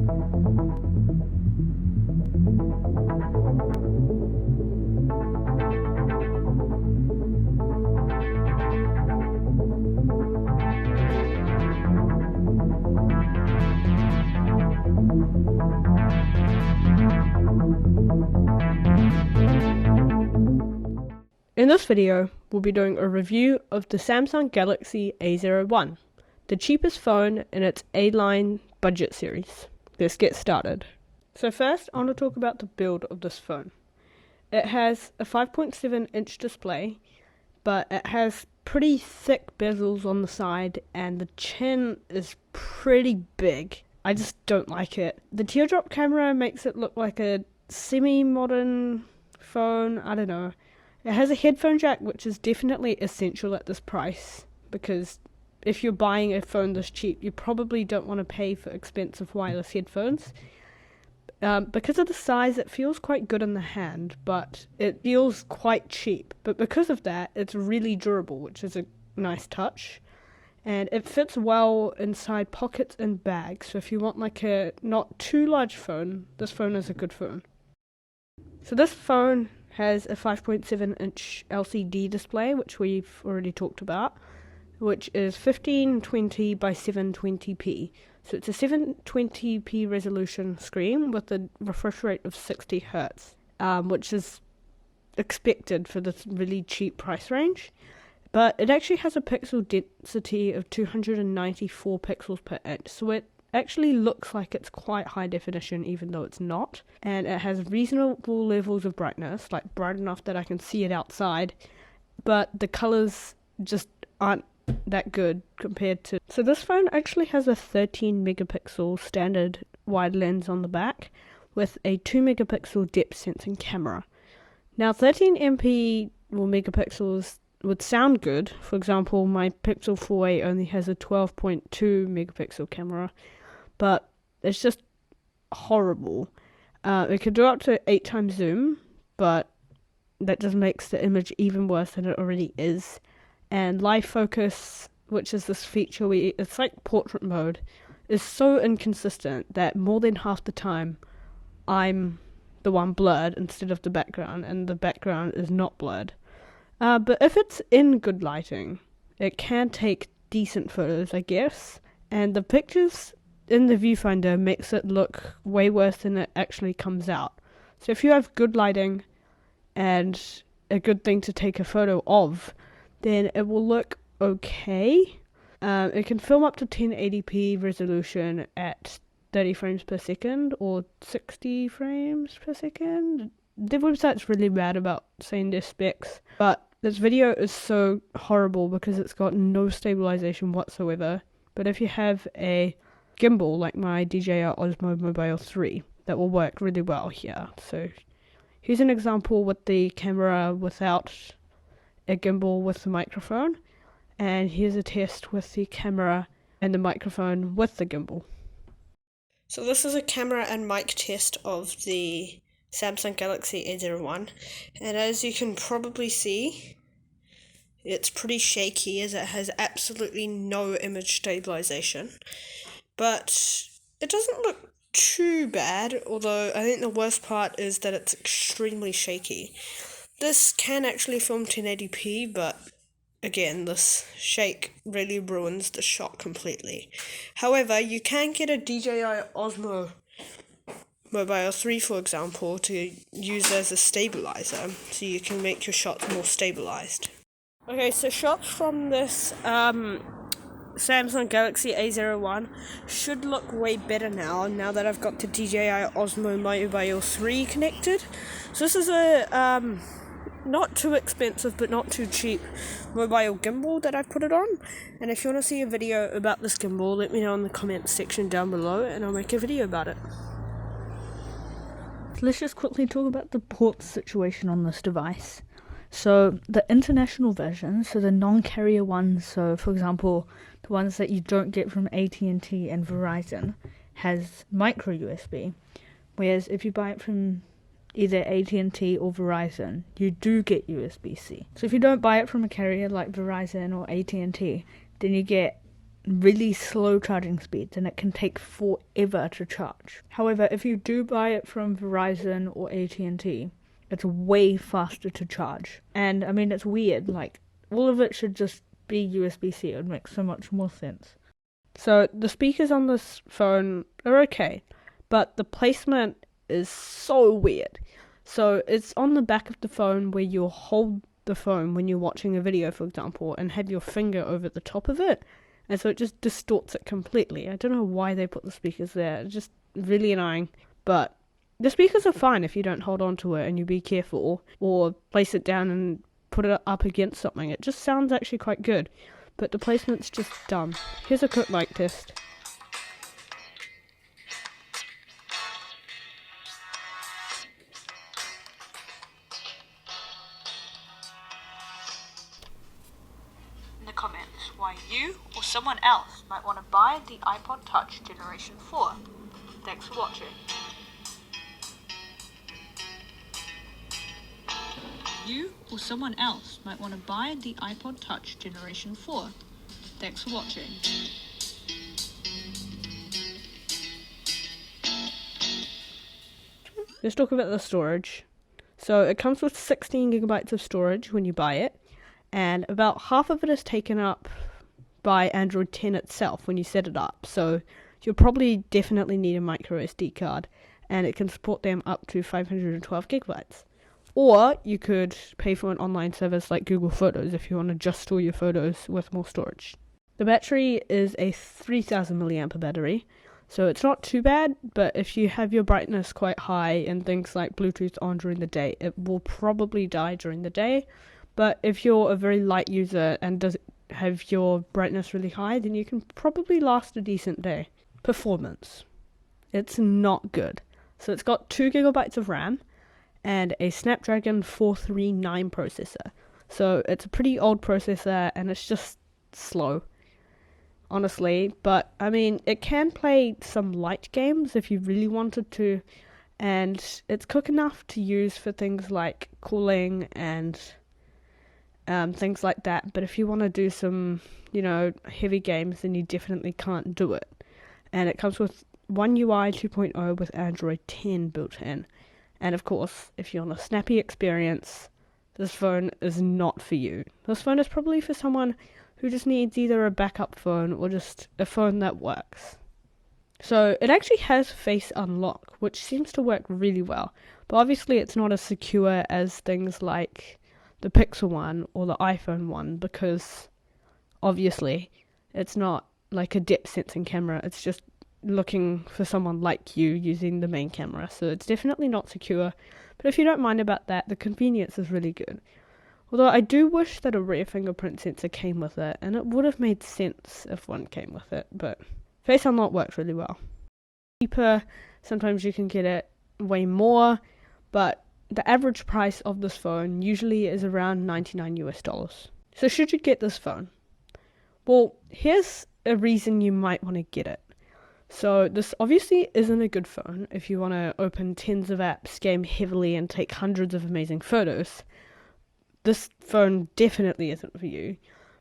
In this video, we'll be doing a review of the Samsung Galaxy A01, the cheapest phone in its A-line budget series. Let's get started. So first, I want to talk about the build of this phone. It has a 5.7-inch display, but it has pretty thick bezels on the side, and the chin is pretty big. I just don't like it. The teardrop camera makes it look like a semi-modern phone, I don't know. It has a headphone jack, which is definitely essential at this price, because if you're buying a phone this cheap, you probably don't want to pay for expensive wireless headphones. Because of the size, it feels quite good in the hand, but it feels quite cheap. But because of that, it's really durable, which is a nice touch. And it fits well inside pockets and bags, so if you want like a not too large phone, this phone is a good phone. So this phone has a 5.7-inch LCD display, which we've already talked about, which is 1520 by 720p. So it's a 720p resolution screen with a refresh rate of 60 Hz, which is expected for this really cheap price range. But it actually has a pixel density of 294 pixels per inch, so it actually looks like it's quite high definition even though it's not. And it has reasonable levels of brightness, like bright enough that I can see it outside, but the colors just aren't that good compared to... So this phone actually has a 13 megapixel standard wide lens on the back with a 2 megapixel depth sensing camera. Now 13 MP or megapixels would sound good. For example, my Pixel 4a only has a 12.2 megapixel camera, but it's just horrible. It could do up to 8 times zoom, but that just makes the image even worse than it already is. And live focus, which is this feature where it's like portrait mode, is so inconsistent that more than half the time I'm the one blurred instead of the background, and the background is not blurred. But if it's in good lighting, it can take decent photos, I guess. And the pictures in the viewfinder makes it look way worse than it actually comes out. So if you have good lighting and a good thing to take a photo of, then it will look okay. It can film up to 1080p resolution at 30 frames per second or 60 frames per second. The website's really bad about saying their specs, but this video is so horrible because it's got no stabilization whatsoever. But if you have a gimbal like my DJI Osmo Mobile 3, that will work really well here. So here's an example with the camera without a gimbal with the microphone, and here's a test with the camera and the microphone with the gimbal. So this is a camera and mic test of the Samsung Galaxy A01, and as you can probably see, it's pretty shaky as it has absolutely no image stabilization, but it doesn't look too bad, although I think the worst part is that it's extremely shaky. This can actually film 1080p, but again, this shake really ruins the shot completely. However, you can get a DJI Osmo Mobile 3, for example, to use as a stabilizer, so you can make your shots more stabilized. Okay, so shots from this Samsung Galaxy A01 should look way better now that I've got the DJI Osmo Mobile 3 connected. So this is a not too expensive but not too cheap mobile gimbal that I've put it on, and if you want to see a video about this gimbal, let me know in the comments section down below and I'll make a video about it. Let's just quickly talk about the port situation on this device. So the international version, so the non-carrier ones, so for example the ones that you don't get from AT&T and Verizon, has micro USB, whereas if you buy it from either AT&T or Verizon, you do get USB-C. So if you don't buy it from a carrier like Verizon or AT&T, then you get really slow charging speeds and it can take forever to charge. However, if you do buy it from Verizon or AT&T, it's way faster to charge. And I mean, it's weird, like all of it should just be USB-C. It would make so much more sense. So the speakers on this phone are okay, but the placement is so weird. So it's on the back of the phone where you'll hold the phone when you're watching a video, for example, and have your finger over the top of it, and so it just distorts it completely. I don't know why they put the speakers there. It's just really annoying. But the speakers are fine if you don't hold on to it and you be careful, or place it down and put it up against something. It just sounds actually quite good, but the placement's just dumb. Here's a quick mic test. In the comments why you or someone else might want to buy the iPod Touch Generation 4. Thanks for watching. You or someone else might want to buy the iPod Touch Generation 4. Thanks for watching. Let's talk about the storage. So it comes with 16 gigabytes of storage when you buy it, and about half of it is taken up by Android 10 itself when you set it up. So you'll probably definitely need a micro SD card, and it can support them up to 512 gigabytes. Or you could pay for an online service like Google Photos if you want to just store your photos with more storage. The battery is a 3000 milliampere battery, so it's not too bad, but if you have your brightness quite high and things like Bluetooth on during the day, it will probably die during the day. But if you're a very light user and does have your brightness really high, then you can probably last a decent day. Performance. It's not good. So it's got 2 gigabytes of RAM and a Snapdragon 439 processor. So it's a pretty old processor and it's just slow, honestly. But I mean, it can play some light games if you really wanted to, and it's quick enough to use for things like calling and things like that. But if you want to do some, heavy games, then you definitely can't do it. And it comes with One UI 2.0 with Android 10 built in. And of course, if you want a snappy experience, this phone is not for you. This phone is probably for someone who just needs either a backup phone or just a phone that works. So it actually has face unlock, which seems to work really well. But obviously it's not as secure as things like the Pixel one or the iPhone one, because obviously it's not like a depth sensing camera. It's just looking for someone like you using the main camera. So it's definitely not secure. But if you don't mind about that, the convenience is really good. Although I do wish that a rear fingerprint sensor came with it, and it would have made sense if one came with it, but face unlock works really well. Cheaper, sometimes you can get it way more, but the average price of this phone usually is around $99 US. So should you get this phone? Well, here's a reason you might want to get it. So this obviously isn't a good phone if you want to open tens of apps, game heavily, and take hundreds of amazing photos. This phone definitely isn't for you,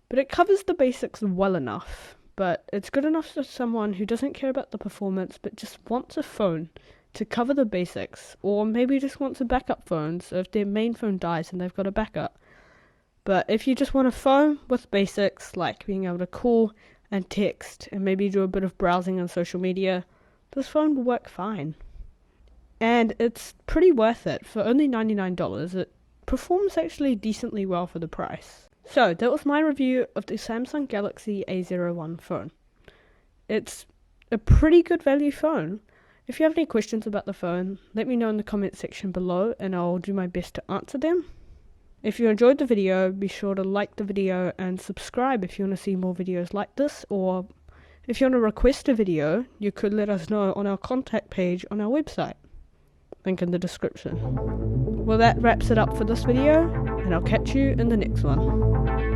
but it covers the basics well enough. But it's good enough for someone who doesn't care about the performance but just wants a phone to cover the basics, or maybe just wants a backup phone, so if their main phone dies and they've got a backup. But if you just want a phone with basics like being able to call and text and maybe do a bit of browsing on social media, this phone will work fine. And it's pretty worth it. For only $99, it performs actually decently well for the price. So that was my review of the Samsung Galaxy A01 phone. It's a pretty good value phone. If you have any questions about the phone, let me know in the comment section below and I'll do my best to answer them. If you enjoyed the video, be sure to like the video and subscribe if you want to see more videos like this, or if you want to request a video, you could let us know on our contact page on our website. Link in the description. Well, that wraps it up for this video, and I'll catch you in the next one.